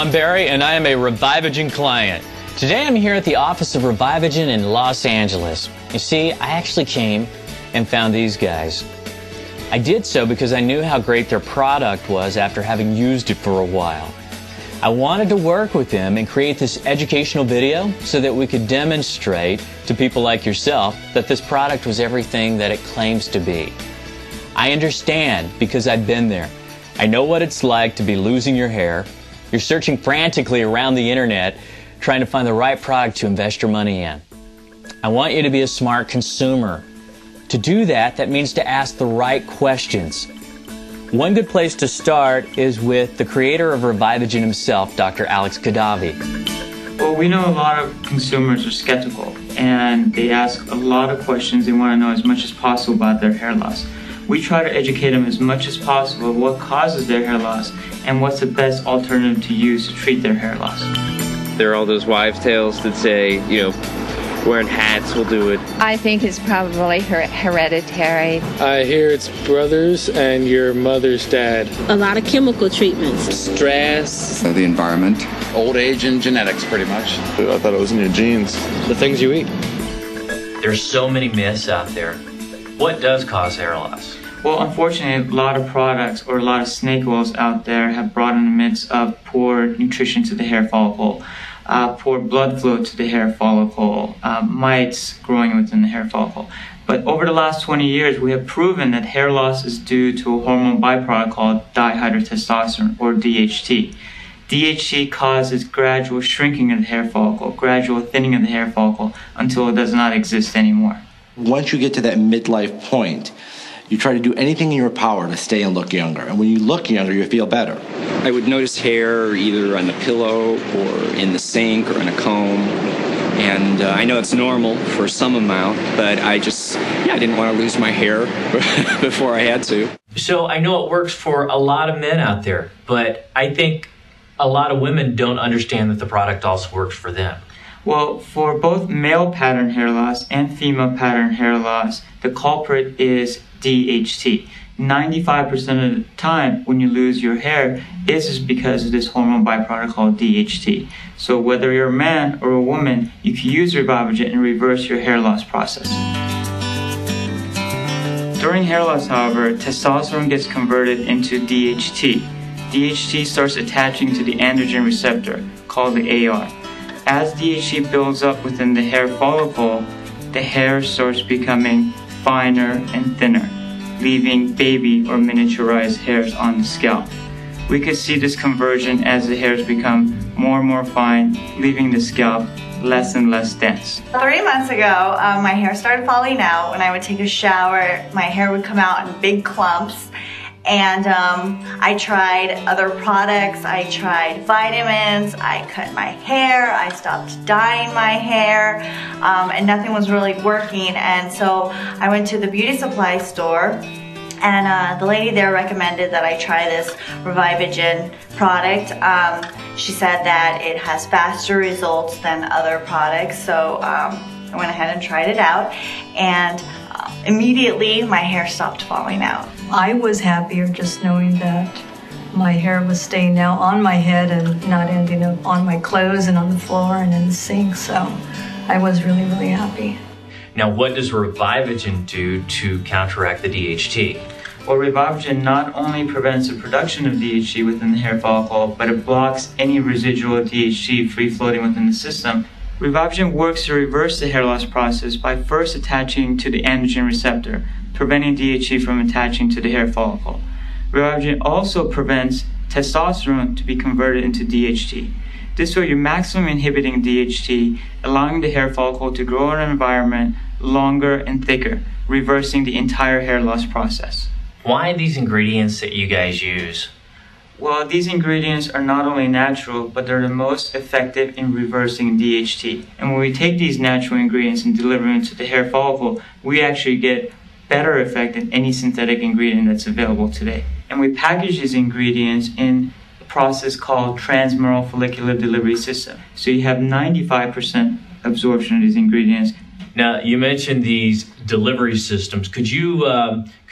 I'm Barry, and I am a Revivogen client. Today I'm here at the office of Revivogen in Los Angeles. You see, I actually came and found these guys. I did so because I knew how great their product was after having used it for a while. I wanted to work with them and create this educational video so that we could demonstrate to people like yourself that this product was everything that it claims to be. I understand because I've been there. I know what it's like to be losing your hair. You're searching frantically around the internet trying to find the right product to invest your money in. I want you to be a smart consumer. To do that, that means to ask the right questions. One good place to start is with the creator of Revivogen himself, Dr. Alex Khadavi. Well, we know a lot of consumers are skeptical and they ask a lot of questions. They want to know as much as possible about their hair loss. We try to educate them as much as possible of what causes their hair loss and what's the best alternative to use to treat their hair loss. There are all those wives' tales that say, wearing hats will do it. I think it's probably hereditary. I hear it's brothers and your mother's dad. A lot of chemical treatments. Stress. The environment. Old age and genetics, pretty much. I thought it was in your genes. The things you eat. There's so many myths out there. What does cause hair loss? Well, unfortunately, a lot of products or a lot of snake oils out there have brought in the midst of poor nutrition to the hair follicle, poor blood flow to the hair follicle, mites growing within the hair follicle. But over the last 20 years, we have proven that hair loss is due to a hormone byproduct called dihydrotestosterone, or DHT. DHT causes gradual shrinking of the hair follicle, gradual thinning of the hair follicle until it does not exist anymore. Once you get to that midlife point, you try to do anything in your power to stay and look younger. And when you look younger, you feel better. I would notice hair either on the pillow or in the sink or in a comb. And I know it's normal for some amount, but I didn't want to lose my hair before I had to. So I know it works for a lot of men out there, but I think a lot of women don't understand that the product also works for them. Well, for both male pattern hair loss and female pattern hair loss, the culprit is DHT. 95% of the time when you lose your hair is because of this hormone byproduct called DHT. So whether you're a man or a woman, you can use Revivogen and reverse your hair loss process. During hair loss, however, testosterone gets converted into DHT. DHT starts attaching to the androgen receptor, called the AR. As DHT builds up within the hair follicle, the hair starts becoming finer and thinner, leaving baby or miniaturized hairs on the scalp. We could see this conversion as the hairs become more and more fine, leaving the scalp less and less dense. 3 months ago, my hair started falling out. When I would take a shower, my hair would come out in big clumps. And I tried other products, I tried vitamins, I cut my hair, I stopped dyeing my hair, and nothing was really working. And so I went to the beauty supply store, and the lady there recommended that I try this Revivogen product. She said that it has faster results than other products, so I went ahead and tried it out, and immediately my hair stopped falling out. I was happier just knowing that my hair was staying now on my head and not ending up on my clothes and on the floor and in the sink, so I was really, really happy. Now, what does Revivogen do to counteract the DHT? Well, Revivogen not only prevents the production of DHT within the hair follicle, but it blocks any residual DHT free-floating within the system. Revivogen works to reverse the hair loss process by first attaching to the androgen receptor, preventing DHT from attaching to the hair follicle. Revivogen also prevents testosterone to be converted into DHT. This way, you're maximally inhibiting DHT, allowing the hair follicle to grow in an environment longer and thicker, reversing the entire hair loss process. Why these ingredients that you guys use? Well, these ingredients are not only natural, but they're the most effective in reversing DHT. And when we take these natural ingredients and deliver them to the hair follicle, we actually get better effect than any synthetic ingredient that's available today. And we package these ingredients in a process called transmural follicular delivery system. So you have 95% absorption of these ingredients. Now, you mentioned these delivery systems. Could you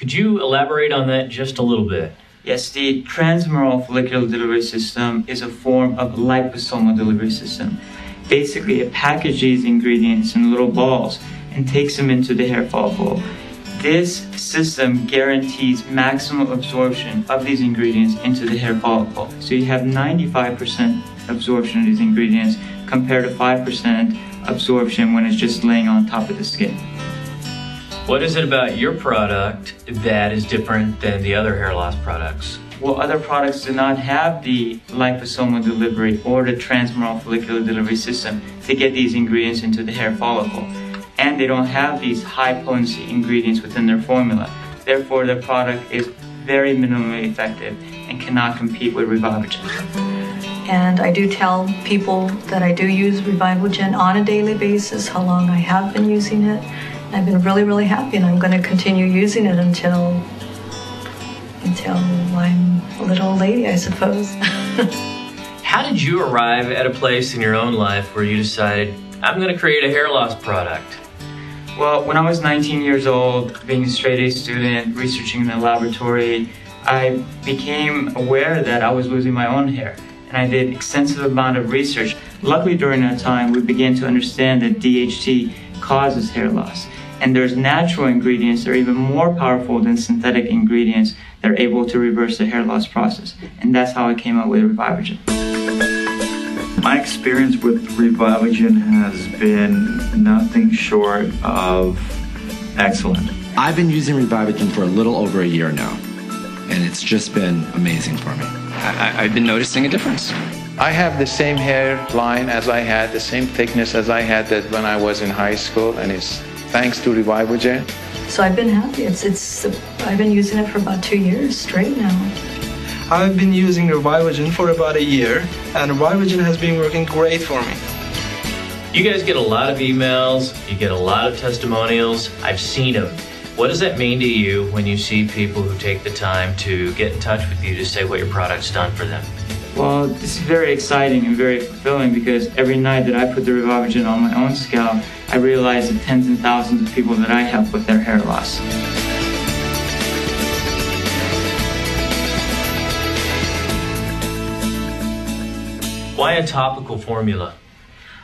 elaborate on that just a little bit? Yes, the transmural follicular delivery system is a form of liposomal delivery system. Basically, it packages these ingredients in little balls and takes them into the hair follicle. This system guarantees maximum absorption of these ingredients into the hair follicle. So you have 95% absorption of these ingredients compared to 5% absorption when it's just laying on top of the skin. What is it about your product that is different than the other hair loss products? Well, other products do not have the liposomal delivery or the transmural follicular delivery system to get these ingredients into the hair follicle. And they don't have these high potency ingredients within their formula. Therefore, their product is very minimally effective and cannot compete with Revivogen. And I do tell people that I do use Revivogen on a daily basis, how long I have been using it. I've been really, really happy, and I'm going to continue using it until I'm a little old lady, I suppose. How did you arrive at a place in your own life where you decided, I'm going to create a hair loss product? Well, when I was 19 years old, being a straight-A student, researching in the laboratory, I became aware that I was losing my own hair. And I did extensive amount of research. Luckily, during that time, we began to understand that DHT causes hair loss. And there's natural ingredients that are even more powerful than synthetic ingredients that are able to reverse the hair loss process. And that's how I came up with Revivogen. My experience with Revivogen has been nothing short of excellent. I've been using Revivogen for a little over a year now, and it's just been amazing for me. I've been noticing a difference. I have the same hairline as I had, the same thickness as I had that when I was in high school, and it's thanks to Revivogen. So I've been happy. I've been using it for about 2 years straight now. I've been using Revivogen for about a year, and Revivogen has been working great for me. You guys get a lot of emails, you get a lot of testimonials. I've seen them. What does that mean to you when you see people who take the time to get in touch with you to say what your product's done for them? Well, this is very exciting and very fulfilling because every night that I put the Revivogen on my own scalp, I realize the tens and thousands of people that I help with their hair loss. Why a topical formula?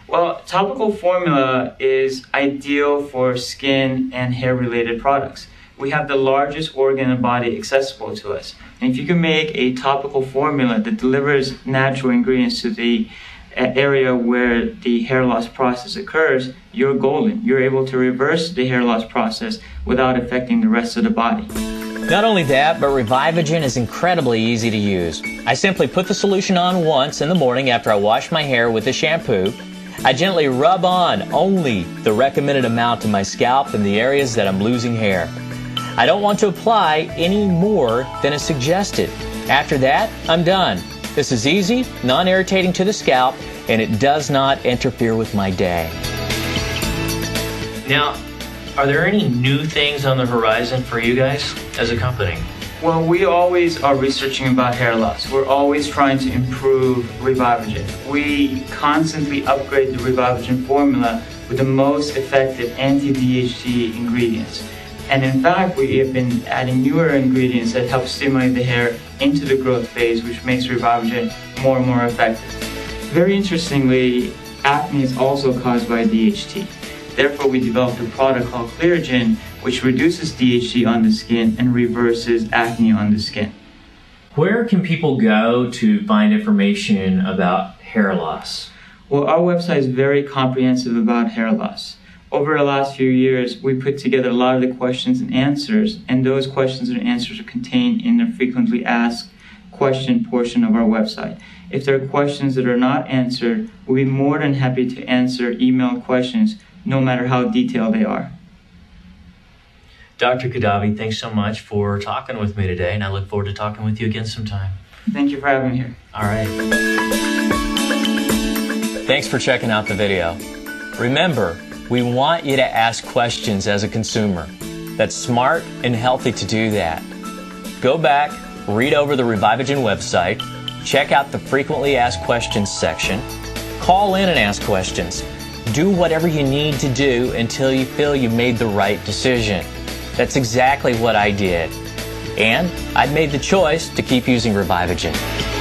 Well, topical formula is ideal for skin and hair-related products. We have the largest organ in the body accessible to us. And if you can make a topical formula that delivers natural ingredients to the area where the hair loss process occurs, you're golden. You're able to reverse the hair loss process without affecting the rest of the body. Not only that, but Revivogen is incredibly easy to use. I simply put the solution on once in the morning after I wash my hair with the shampoo. I gently rub on only the recommended amount to my scalp in the areas that I'm losing hair. I don't want to apply any more than is suggested. After that, I'm done. This is easy, non-irritating to the scalp, and it does not interfere with my day. Now, are there any new things on the horizon for you guys as a company? Well, we always are researching about hair loss. We're always trying to improve Revivogen. We constantly upgrade the Revivogen formula with the most effective anti-DHT ingredients. And in fact, we have been adding newer ingredients that help stimulate the hair into the growth phase, which makes Revivogen more and more effective. Very interestingly, acne is also caused by DHT. Therefore, we developed a product called Clearagen, which reduces DHT on the skin and reverses acne on the skin. Where can people go to find information about hair loss? Well, our website is very comprehensive about hair loss. Over the last few years, we put together a lot of the questions and answers, and those questions and answers are contained in the frequently asked question portion of our website. If there are questions that are not answered, we'll be more than happy to answer email questions, no matter how detailed they are. Dr. Kadavi, thanks so much for talking with me today, and I look forward to talking with you again sometime. Thank you for having me here. All right. Thanks for checking out the video. Remember, we want you to ask questions as a consumer. That's smart and healthy to do that. Go back, read over the Revivogen website, check out the frequently asked questions section, call in and ask questions. Do whatever you need to do until you feel you made the right decision. That's exactly what I did. And I'd made the choice to keep using Revivogen.